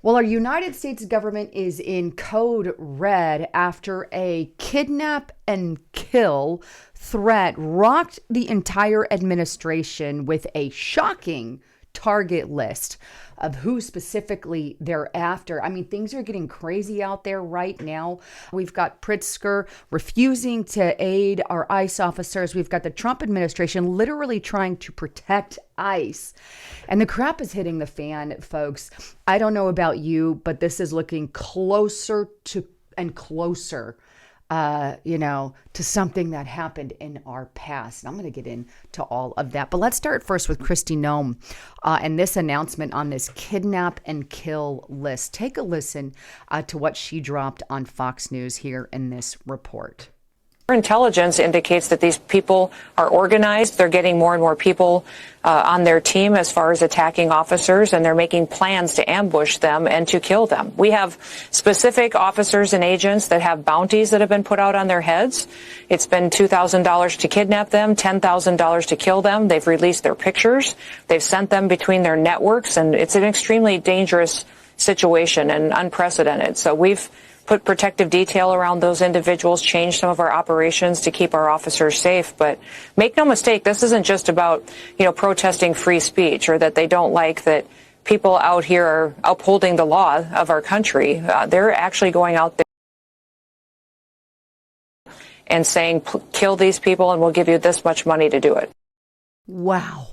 Well, our United States government is in code red after a kidnap and kill threat rocked the entire administration with a shocking target list of who specifically they're after. I mean, things are getting crazy out there right now. We've got Pritzker refusing to aid our ICE officers. We've got the Trump administration literally trying to protect ICE. And the crap is hitting the fan, folks. I don't know about you, but this is looking closer to and closer to something that happened in our past. And I'm going to get into all of that. But let's start first with Kristi Noem and this announcement on this kidnap and kill list. Take a listen to what she dropped on Fox News here in this report. Intelligence indicates that these people are organized. They're getting more and more people on their team as far as attacking officers, and they're making plans to ambush them and to kill them. We have specific officers and agents that have bounties that have been put out on their heads. It's been $2,000 to kidnap them, $10,000 to kill them. They've released their pictures. They've sent them between their networks, and it's an extremely dangerous situation and unprecedented. So we've put protective detail around those individuals, change some of our operations to keep our officers safe. But make no mistake, this isn't just about, protesting free speech or that they don't like that people out here are upholding the law of our country. They're actually going out there and saying, kill these people and we'll give you this much money to do it. Wow.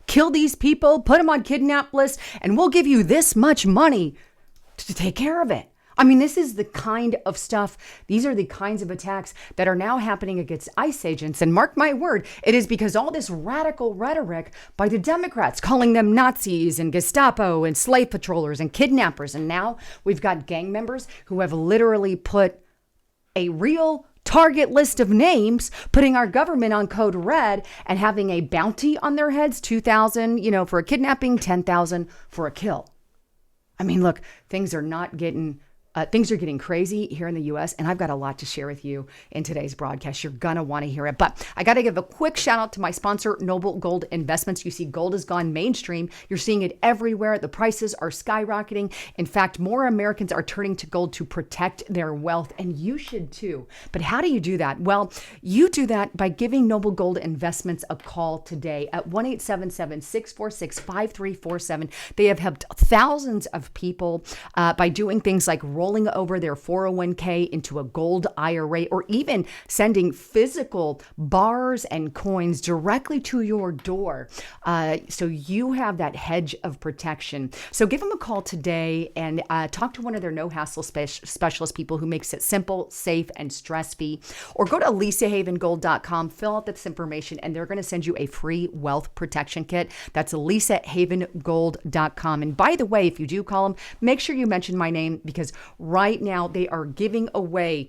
Kill these people, put them on kidnap lists, and we'll give you this much money to take care of it. I mean, this is the kind of stuff, these are the kinds of attacks that are now happening against ICE agents. And mark my word, it is because all this radical rhetoric by the Democrats calling them Nazis and Gestapo and slave patrollers and kidnappers. And now we've got gang members who have literally put a real target list of names, putting our government on code red and having a bounty on their heads, $2,000, for a kidnapping, $10,000 for a kill. I mean, look, things are getting crazy here in the U.S., and I've got a lot to share with you in today's broadcast. You're going to want to hear it. But I got to give a quick shout out to my sponsor, Noble Gold Investments. You see, gold has gone mainstream. You're seeing it everywhere. The prices are skyrocketing. In fact, more Americans are turning to gold to protect their wealth, and you should too. But how do you do that? Well, you do that by giving Noble Gold Investments a call today at 1-877-646-5347. They have helped thousands of people by doing things like rolling over their 401k into a gold IRA, or even sending physical bars and coins directly to your door. So you have that hedge of protection. So give them a call today and talk to one of their no-hassle specialist people who makes it simple, safe, and stress-free. Or go to lisahavengold.com, fill out this information, and they're going to send you a free wealth protection kit. That's lisahavengold.com. And by the way, if you do call them, make sure you mention my name, because right now they are giving away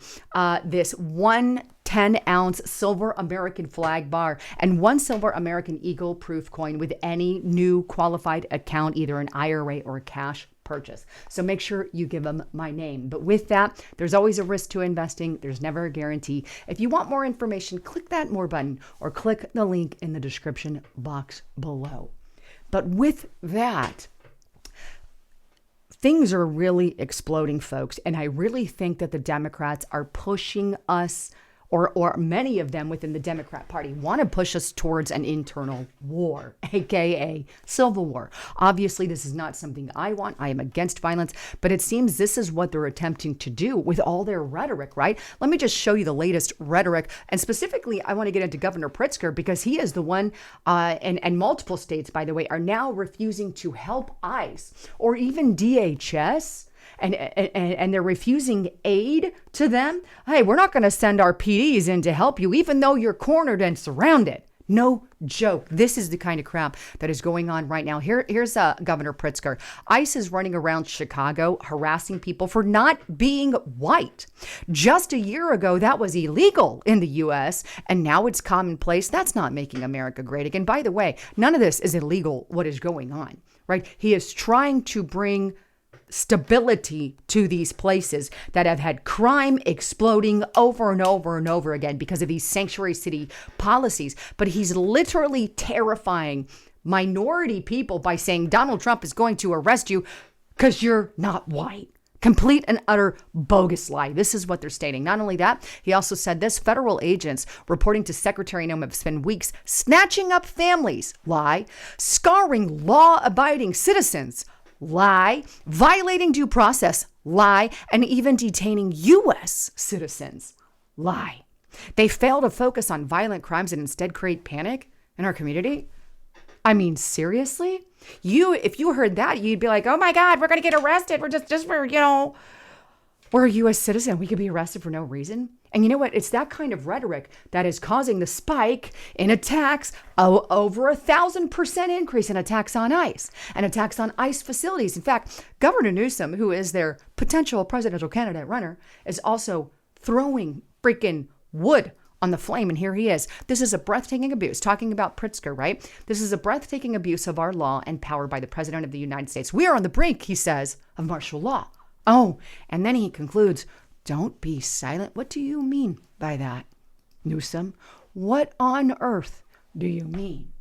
this 1 10-ounce silver American flag bar and 1 silver American Eagle proof coin with any new qualified account, either an IRA or a cash purchase. So make sure you give them my name. But with that, there's always a risk to investing. There's never a guarantee. If you want more information, click that more button or click the link in the description box below. But with that, things are really exploding, folks. And I really think that the Democrats are pushing us, or many of them within the Democrat Party want to push us towards an internal war, aka civil war. Obviously, this is not something I want. I am against violence, but it seems this is what they're attempting to do with all their rhetoric, right? Let me just show you the latest rhetoric. And specifically, I want to get into Governor Pritzker, because he is the one, and multiple states, by the way, are now refusing to help ICE or even DHS. And they're refusing aid to them. Hey, we're not going to send our PDs in to help you, even though you're cornered and surrounded. No joke. This is the kind of crap that is going on right now. Here's Governor Pritzker. ICE is running around Chicago harassing people for not being white. Just a year ago, that was illegal in the U.S., and now it's commonplace. That's not making America great again. By the way, none of this is illegal, what is going on, right? He is trying to bring stability to these places that have had crime exploding over and over and over again because of these sanctuary city policies. But he's literally terrifying minority people by saying Donald Trump is going to arrest you. because you're not white. Complete and utter bogus lie. This is what they're stating. Not only that, he also said this: federal agents reporting to Secretary Noem have spent weeks snatching up families. Lie. Scarring law-abiding citizens. Lie. Violating due process. Lie. And even detaining U.S. citizens. Lie. They fail to focus on violent crimes and instead create panic in our community. I mean, seriously? If you heard that, you'd be like, oh my God, we're going to get arrested. We're just for, we're a U.S. citizen. We could be arrested for no reason. And you know what? It's that kind of rhetoric that is causing the spike in attacks, over 1,000% increase in attacks on ICE and attacks on ICE facilities. In fact, Governor Newsom, who is their potential presidential candidate runner, is also throwing freaking wood on the flame, and here he is. This is a breathtaking abuse. Talking about Pritzker, right? This is a breathtaking abuse of our law and power by the President of the United States. We are on the brink, he says, of martial law. Oh, and then he concludes, don't be silent. What do you mean by that, Newsom? What on earth do you mean?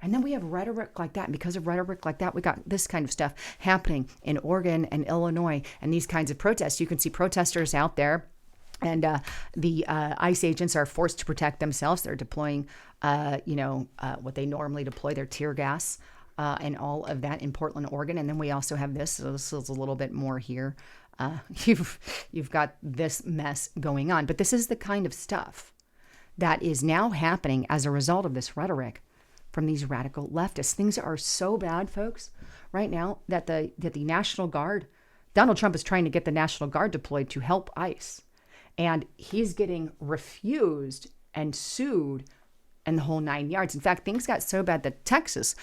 And then we have rhetoric like that. And because of rhetoric like that, we got this kind of stuff happening in Oregon and Illinois and these kinds of protests. You can see protesters out there. And the ICE agents are forced to protect themselves. They're deploying, what they normally deploy, their tear gas and all of that in Portland, Oregon. And then we also have this. So this is a little bit more here. You've got this mess going on. But this is the kind of stuff that is now happening as a result of this rhetoric from these radical leftists. Things are so bad, folks, right now that the National Guard, Donald Trump is trying to get the National Guard deployed to help ICE. And he's getting refused and sued and the whole 9 yards. In fact, things got so bad that Texas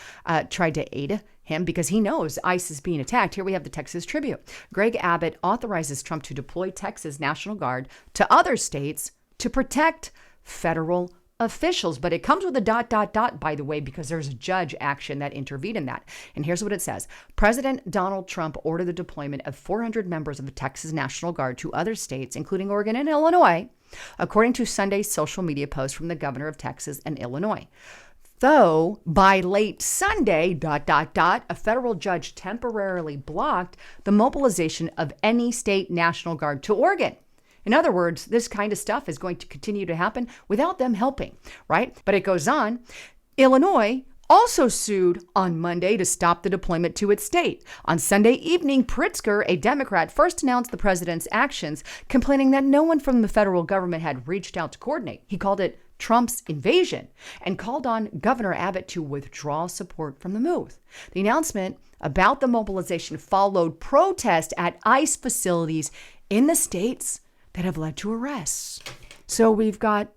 tried to aid him because he knows ICE is being attacked. Here we have the Texas Tribune. Greg Abbott authorizes Trump to deploy Texas National Guard to other states to protect federal officials. But it comes with a ... by the way, because there's a judge action that intervened in that. And here's what it says. President Donald Trump ordered the deployment of 400 members of the Texas National Guard to other states, including Oregon and Illinois, according to Sunday's social media post from the governor of Texas and Illinois. Though by late Sunday, ... a federal judge temporarily blocked the mobilization of any state National Guard to Oregon. In other words, this kind of stuff is going to continue to happen without them helping, right? But it goes on. Illinois also sued on Monday to stop the deployment to its state. On Sunday evening, Pritzker, a Democrat, first announced the president's actions, complaining that no one from the federal government had reached out to coordinate. He called it Trump's invasion and called on Governor Abbott to withdraw support from the move. The announcement about the mobilization followed protest at ICE facilities in the states that have led to arrests. So we've got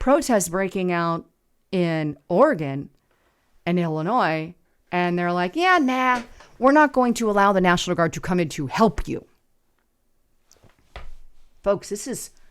protests breaking out in Oregon and Illinois, and they're like, we're not going to allow the National Guard to come in to help you. Folks,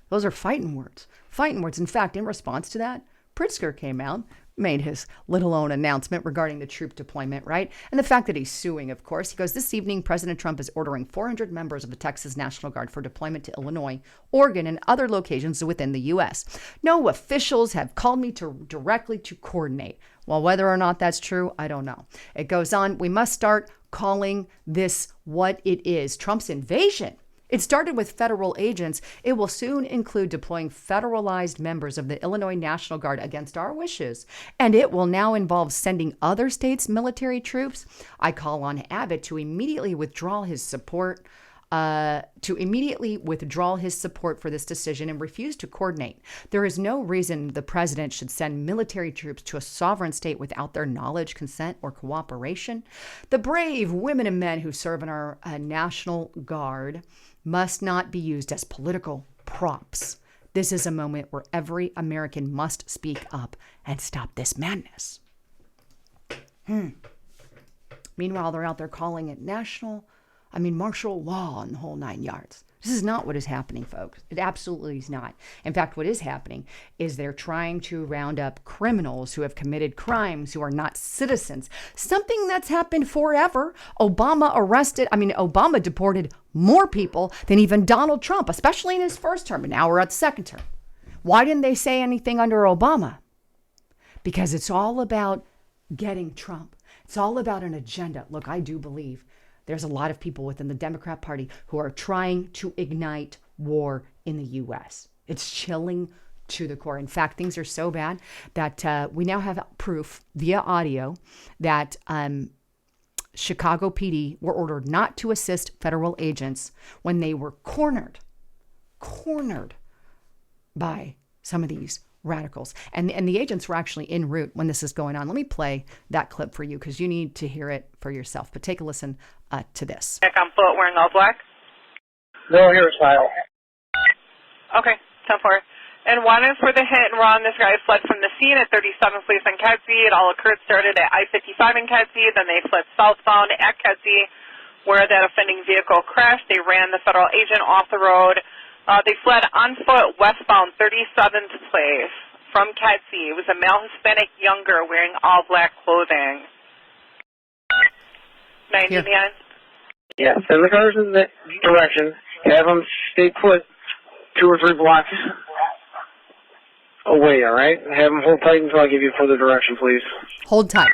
those are fighting words. Fighting words. In fact, in response to that, Pritzker came out, made his little own announcement regarding the troop deployment, right? And the fact that he's suing, of course. He goes, this evening, President Trump is ordering 400 members of the Texas National Guard for deployment to Illinois, Oregon, and other locations within the U.S. No officials have called me directly to coordinate. Well, whether or not that's true, I don't know. It goes on, we must start calling this what it is, Trump's invasion. It started with federal agents. It will soon include deploying federalized members of the Illinois National Guard against our wishes. And it will now involve sending other states' military troops. I call on Abbott to immediately withdraw his support for this decision and refuse to coordinate. There is no reason the president should send military troops to a sovereign state without their knowledge, consent, or cooperation. The brave women and men who serve in our National Guard must not be used as political props. This is a moment where every American must speak up and stop this madness. Meanwhile, they're out there calling it martial law and the whole 9 yards. This is not what is happening, folks. It absolutely is not. In fact, what is happening is they're trying to round up criminals who have committed crimes who are not citizens. Something that's happened forever. Obama deported more people than even Donald Trump, especially in his first term. And now we're at the second term. Why didn't they say anything under Obama? Because it's all about getting Trump. It's all about an agenda. Look, I do believe there's a lot of people within the Democrat Party who are trying to ignite war in the U.S. It's chilling to the core. In fact, things are so bad that we now have proof via audio that Chicago PD were ordered not to assist federal agents when they were cornered by some of these radicals. And the agents were actually en route when this is going on. Let me play that clip for you because you need to hear it for yourself. But take a listen to this. On foot wearing all black? No hairstyle. Okay, 10-4. And one is for the hit and run. This guy fled from the scene at 37th Place in Kedzie. It all started at I-55 in Kedzie. Then they fled southbound at Kedzie, where that offending vehicle crashed. They ran the federal agent off the road. They fled on foot westbound 37th Place from Kedzie. It was a male Hispanic younger wearing all black clothing. 99. Yeah, send the cars in that direction. Have them stay put 2 or 3 blocks away, all right? Have them hold tight until I give you further direction, please. Hold tight.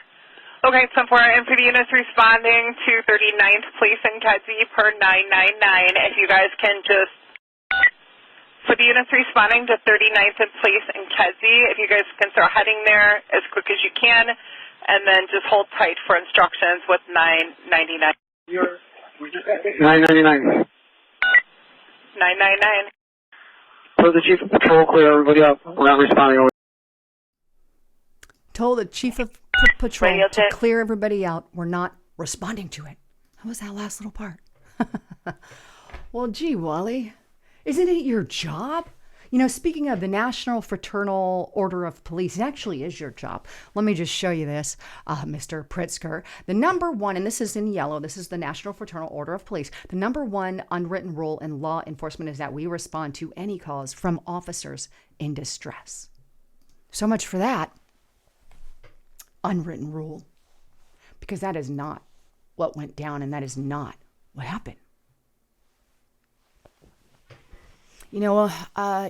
Okay, 10-4. And for the units responding to 39th Place in Kedzie per 999, if you guys can just, for the units responding to 39th Place in Kedzie, if you guys can start heading there as quick as you can, and then just hold tight for instructions with 999. 999. 999. For the chief of patrol, clear everybody up. We're not responding over. Told the chief of patrol Radio to check. clear everybody out. We're not responding to it. How was that last little part? Well, gee, Wally, isn't it your job? You know, speaking of the National Fraternal Order of Police, it actually is your job. Let me just show you this, Mr. Pritzker. The number one, and this is in yellow, this is the National Fraternal Order of Police. The number one unwritten rule in law enforcement is that we respond to any calls from officers in distress. So much for that unwritten rule, because that is not what went down, and that is not what happened. You know,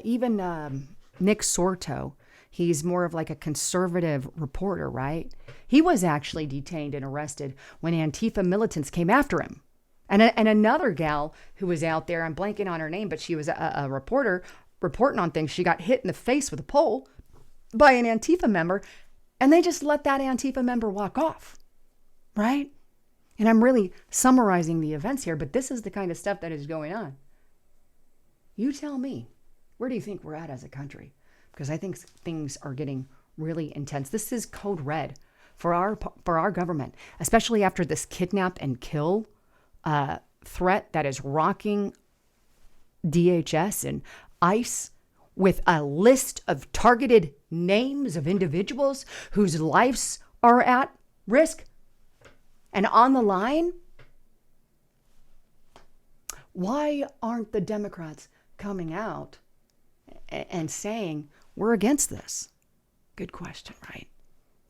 even Nick Sorto, he's more of like a conservative reporter, right? He was actually detained and arrested when Antifa militants came after him. And another gal who was out there, I'm blanking on her name, but she was a reporter reporting on things. She got hit in the face with a pole by an Antifa member, and they just let that Antifa member walk off, right? And I'm really summarizing the events here, but this is the kind of stuff that is going on. You tell me, where do you think we're at as a country? Because I think things are getting really intense. This is code red for our government, especially after this kidnap and kill threat that is rocking DHS and ICE with a list of targeted names of individuals whose lives are at risk and on the line. Why aren't the Democrats coming out and saying we're against this? Good question, right?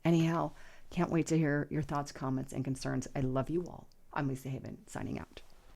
Anyhow, can't wait to hear your thoughts, comments, and concerns. I love you all. I'm Lisa Haven, signing out.